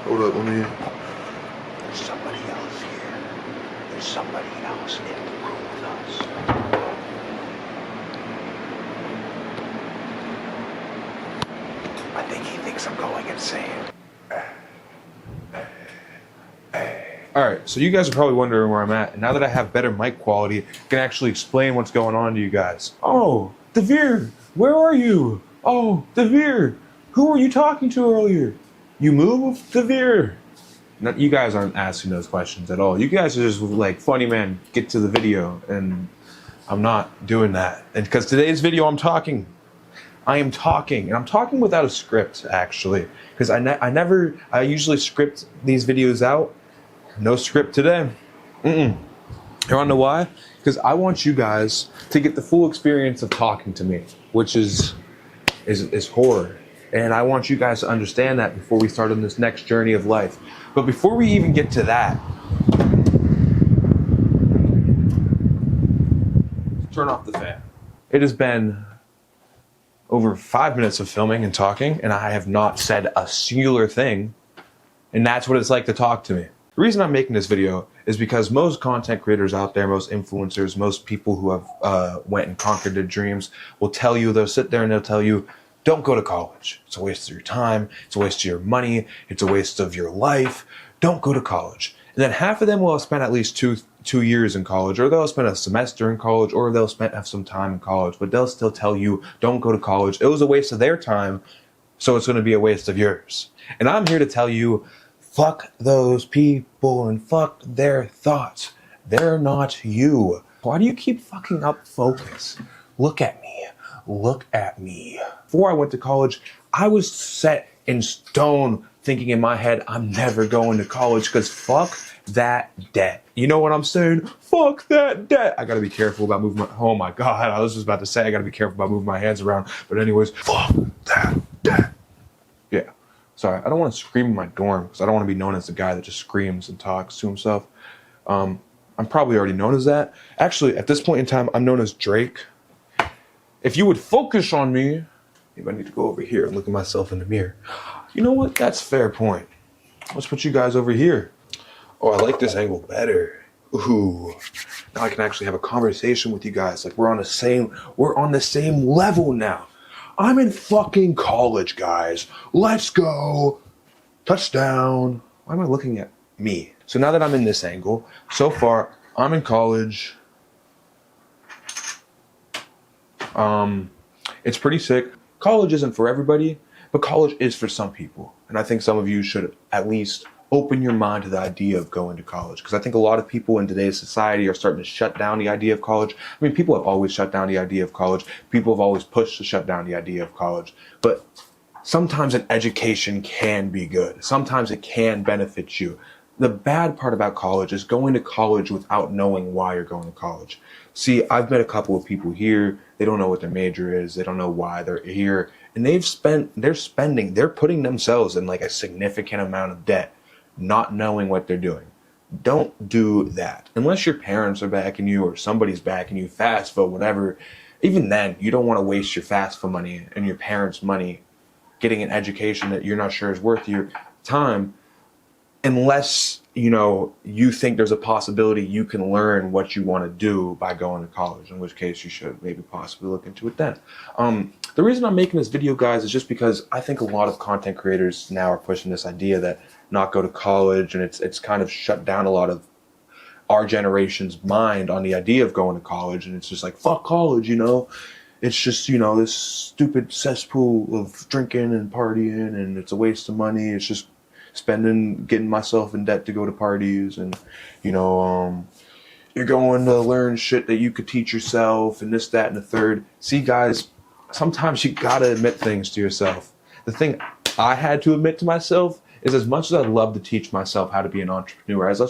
Hold up, let me. There's somebody else here. There's somebody else in the room with us. I think he thinks I'm going insane. Alright, so you guys are probably wondering where I'm at, and now that I have better mic quality, I can actually explain what's going on to you guys. Oh, Devere, where are you? Oh, Devere, who were you talking to earlier? You moved, Devere? No, you guys aren't asking those questions at all. You guys are just like, funny man, get to the video, and I'm not doing that. And because today's video I am talking, and I'm talking without a script, actually. Because I usually script these videos out. No script today. You wanna know why? Because I want you guys to get the full experience of talking to me, which is horror. And I want you guys to understand that before we start on this next journey of life. But before we even get to that, turn off the fan. It has been over 5 minutes of filming and talking, and I have not said a singular thing. And that's what it's like to talk to me. The reason I'm making this video is because most content creators out there, most influencers, most people who have went and conquered their dreams will tell you, they'll sit there and they'll tell you, don't go to college. It's a waste of your time. It's a waste of your money. It's a waste of your life. Don't go to college. And then half of them will have spent at least two years in college, or they'll spend a semester in college, or they'll have some time in college, but they'll still tell you, don't go to college. It was a waste of their time, so it's going to be a waste of yours. And I'm here to tell you, fuck those people and fuck their thoughts. They're not you. Why do you keep fucking up focus? Look at me. Look at me. Before I went to college, I was set in stone thinking in my head, I'm never going to college because fuck that debt. You know what I'm saying? Fuck that debt. I gotta be careful about moving oh my God, I was just about to say I gotta be careful about moving my hands around. But anyways, fuck that debt. Yeah. Sorry, I don't want to scream in my dorm because I don't want to be known as the guy that just screams and talks to himself. I'm probably already known as that. Actually, at this point in time, I'm known as Drake. If you would focus on me, maybe I need to go over here and look at myself in the mirror. You know what? That's a fair point. Let's put you guys over here. Oh, I like this angle better. Ooh. Now I can actually have a conversation with you guys. Like we're on the same level now. I'm in fucking college, guys. Let's go. Touchdown. Why am I looking at me? So now that I'm in this angle, so far, I'm in college. It's pretty sick. College isn't for everybody, but college is for some people. And I think some of you should at least open your mind to the idea of going to college. Because I think a lot of people in today's society are starting to shut down the idea of college. I mean, people have always shut down the idea of college. People have always pushed to shut down the idea of college. But sometimes an education can be good. Sometimes it can benefit you. The bad part about college is going to college without knowing why you're going to college. See, I've met a couple of people here. They don't know what their major is. They don't know why they're here. And they're putting themselves in like a significant amount of debt, not knowing what they're doing. Don't do that. Unless your parents are backing you or somebody's backing you, FAFSA, whatever. Even then, you don't want to waste your FAFSA money and your parents' money getting an education that you're not sure is worth your time, unless, you think there's a possibility you can learn what you want to do by going to college, in which case you should maybe possibly look into it then. The reason I'm making this video, guys, is just because I think a lot of content creators now are pushing this idea that not go to college, and it's kind of shut down a lot of our generation's mind on the idea of going to college, and it's just like, fuck college, It's just, this stupid cesspool of drinking and partying, and it's a waste of money. It's just getting myself in debt to go to parties, and, you're going to learn shit that you could teach yourself, and this, that, and the third. See, guys, sometimes you gotta admit things to yourself. The thing I had to admit to myself is, as much as I'd love to teach myself how to be an entrepreneur, as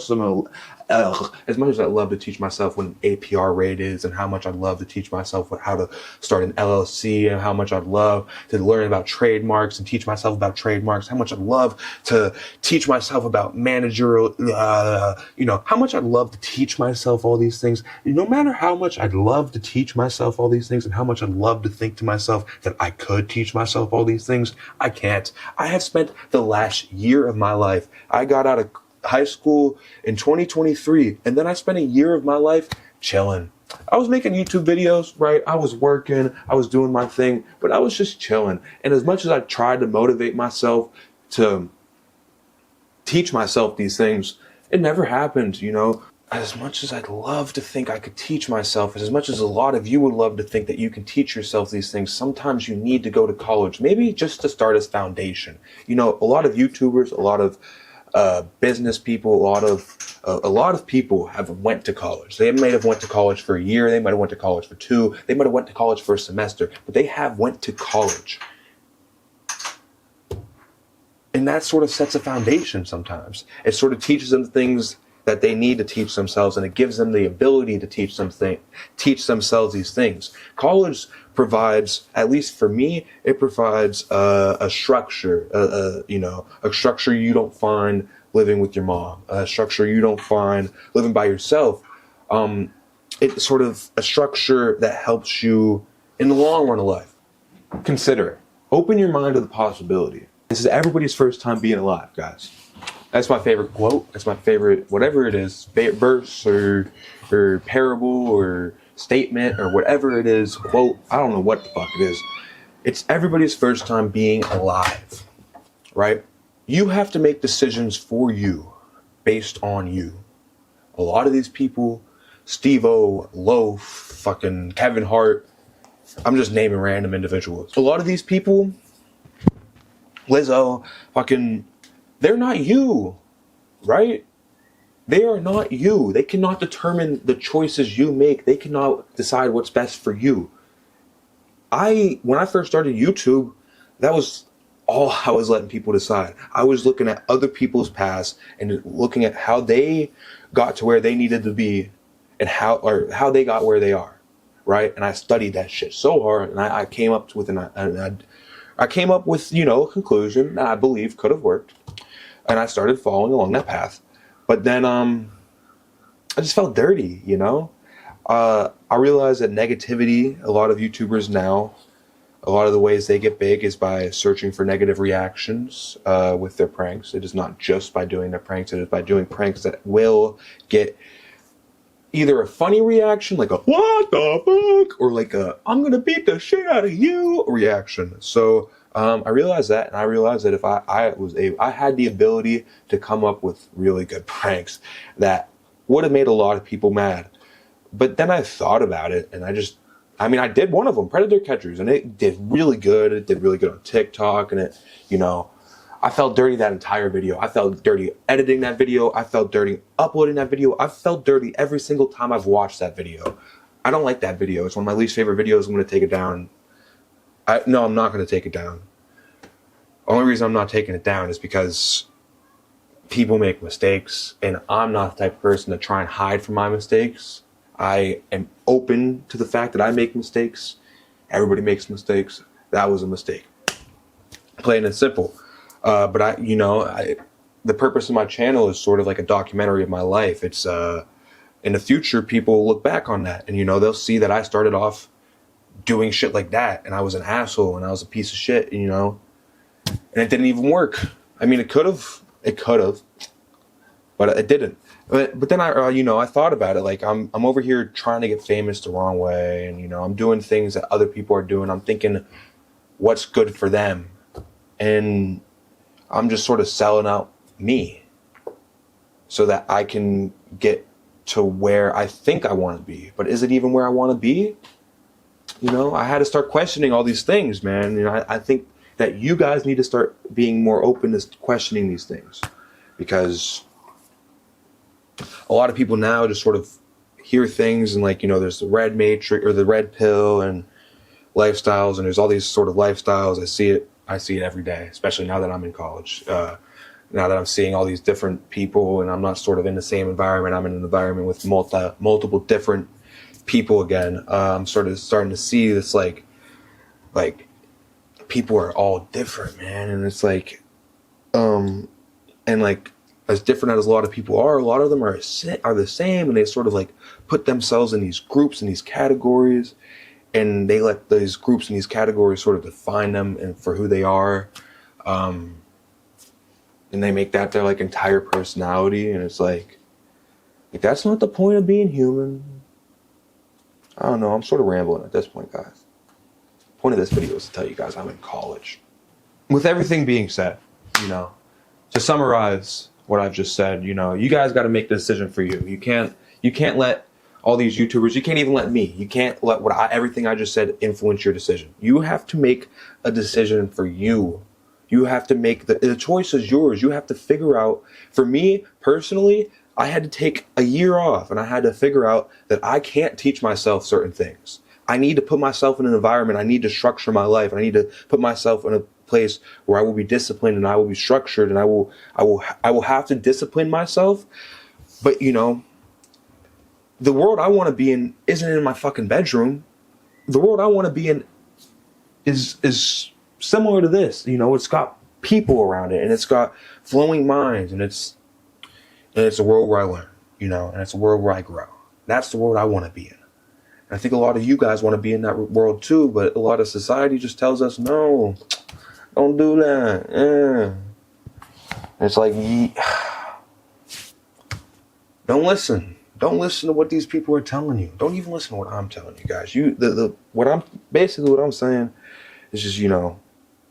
as much as I love to teach myself what an APR rate is and how much I'd love to teach myself how to start an LLC and how much I'd love to learn about trademarks and teach myself about trademarks, how much I'd love to teach myself about managerial, how much I'd love to teach myself all these things. No matter how much I'd love to teach myself all these things and how much I'd love to think to myself that I could teach myself all these things, I can't. I have spent the last year of my life. I got out of high school in 2023, and then I spent a year of my life chilling. I was making YouTube videos, right? I was working, I was doing my thing, but I was just chilling. And as much as I tried to motivate myself to teach myself these things, it never happened, As much as I'd love to think I could teach myself, as much as a lot of you would love to think that you can teach yourself these things, sometimes you need to go to college, maybe just to start as foundation. A lot of YouTubers, a lot of business people, a lot of people have went to college. They might have went to college for a year, they might have went to college for 2, they might have went to college for a semester, but they have went to college. And that sort of sets a foundation sometimes. It sort of teaches them things that they need to teach themselves, and it gives them the ability to teach themselves these things. College provides, at least for me, it provides a structure, a structure you don't find living with your mom, a structure you don't find living by yourself. It's sort of a structure that helps you in the long run of life. Consider it. Open your mind to the possibility. This is everybody's first time being alive, guys. That's my favorite quote. That's my favorite, whatever it is, verse or parable or statement or whatever it is, quote. I don't know what the fuck it is. It's everybody's first time being alive, right? You have to make decisions for you, based on you. A lot of these people, Steve-O, Loaf, fucking Kevin Hart, I'm just naming random individuals. A lot of these people, Lizzo, fucking, they're not you, right? They are not you. They cannot determine the choices you make. They cannot decide what's best for you. When I first started YouTube, that was all I was letting people decide. I was looking at other people's past and looking at how they got to where they needed to be and how they got where they are, right? And I studied that shit so hard, and I came up with a conclusion that I believe could have worked. And I started following along that path. But then I just felt dirty, I realized that negativity, a lot of YouTubers now, a lot of the ways they get big is by searching for negative reactions with their pranks. It is not just by doing their pranks. It is by doing pranks that will get either a funny reaction, like a what the fuck, or like a I'm going to beat the shit out of you reaction. So I realized that, and I realized that if I had the ability to come up with really good pranks that would have made a lot of people mad. But then I thought about it, and I did one of them, Predator Catchers, and it did really good. It did really good on TikTok, and I felt dirty that entire video. I felt dirty editing that video. I felt dirty uploading that video. I felt dirty every single time I've watched that video. I don't like that video. It's one of my least favorite videos. I'm going to take it down. No, I'm not going to take it down. The only reason I'm not taking it down is because people make mistakes, and I'm not the type of person to try and hide from my mistakes. I am open to the fact that I make mistakes. Everybody makes mistakes. That was a mistake. Plain and simple. But the purpose of my channel is sort of like a documentary of my life. It's in the future, people will look back on that, and they'll see that I started off doing shit like that, and I was an asshole, and I was a piece of shit, and it didn't even work. I mean, it could have, but it didn't. But then I thought about it. Like I'm over here trying to get famous the wrong way, and I'm doing things that other people are doing. I'm thinking, what's good for them, and I'm just sort of selling out me, so that I can get to where I think I want to be. But is it even where I want to be? I had to start questioning all these things, man. I think that you guys need to start being more open to questioning these things, because a lot of people now just sort of hear things and there's the red matrix or the red pill and lifestyles, and there's all these sort of lifestyles. I see it every day, especially now that I'm in college. Now that I'm seeing all these different people and I'm not sort of in the same environment, I'm in an environment with multiple different people again. I'm sort of starting to see this like people are all different, man. And it's like, and like as different as a lot of people are, a lot of them are the same, and they sort of like put themselves in these groups and these categories, and they let these groups and these categories sort of define them and for who they are. And they make that their like entire personality, and it's like that's not the point of being human. I don't know, I'm sort of rambling at this point, guys. The point of this video is to tell you guys I'm in college. With everything being said, you know, to summarize what I've just said, you know, you guys got to make the decision for you. You can't let all these YouTubers, you can't even let me, you can't let everything I just said influence your decision. You have to make a decision for you. You have to make the choice is yours. You have to figure out. For me personally, I had to take a year off, and I had to figure out that I can't teach myself certain things. I need to put myself in an environment. I need to structure my life. I need to put myself in a place where I will be disciplined and I will be structured, and I will have to discipline myself. But you know, the world I want to be in isn't in my fucking bedroom. The world I want to be in is similar to this. You know, it's got people around it, and it's got flowing minds, and it's a world where I learn, you know, and it's a world where I grow. That's the world I want to be in. And I think a lot of you guys want to be in that world too, but a lot of society just tells us, no, don't do that. It's like, don't listen. Don't listen to what these people are telling you. Don't even listen to what I'm telling you guys. What I'm saying is just, you know,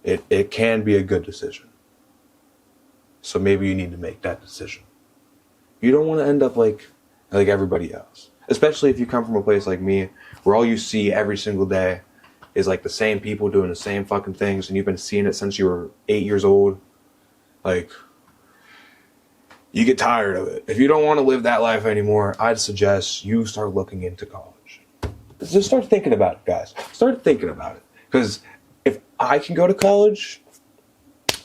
it can be a good decision. So maybe you need to make that decision. You don't want to end up like everybody else. Especially if you come from a place like me, where all you see every single day is like the same people doing the same fucking things, and you've been seeing it since you were 8 years old. Like, you get tired of it. If you don't want to live that life anymore, I'd suggest you start looking into college. Just start thinking about it, guys. Start thinking about it. Because if I can go to college,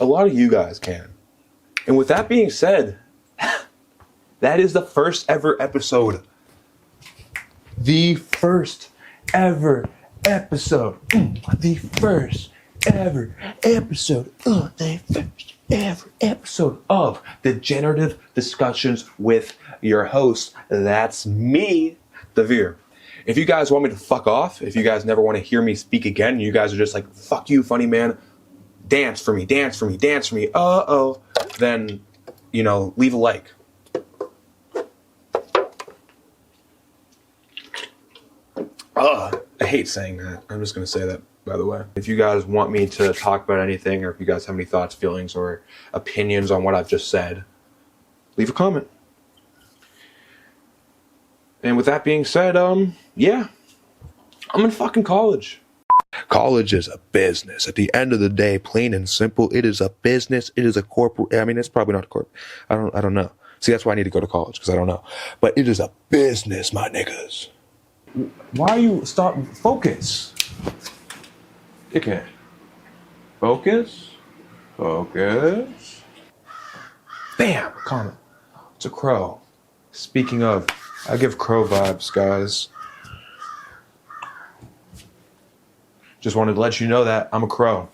a lot of you guys can. And with that being said, that is the first ever episode. The first ever episode. The first ever episode. The first ever episode of Degenerative Discussions with your host. That's me, Devere. If you guys want me to fuck off, if you guys never want to hear me speak again, you guys are just like, fuck you, funny man. Dance for me, dance for me, dance for me. Then, you know, leave a like. I hate saying that. I'm just going to say that, by the way. If you guys want me to talk about anything, or if you guys have any thoughts, feelings, or opinions on what I've just said, leave a comment. And with that being said, yeah, I'm in fucking college. College is a business. At the end of the day, plain and simple, it is a business. It is a corporate. I mean, it's probably not a corp. I don't know. See, that's why I need to go to college, because I don't know. But it is a business, my niggas. Why are you stop? Focus. Dickhead. Focus. Focus. Bam! Comment. It's a crow. Speaking of, I give crow vibes, guys. Just wanted to let you know that I'm a crow.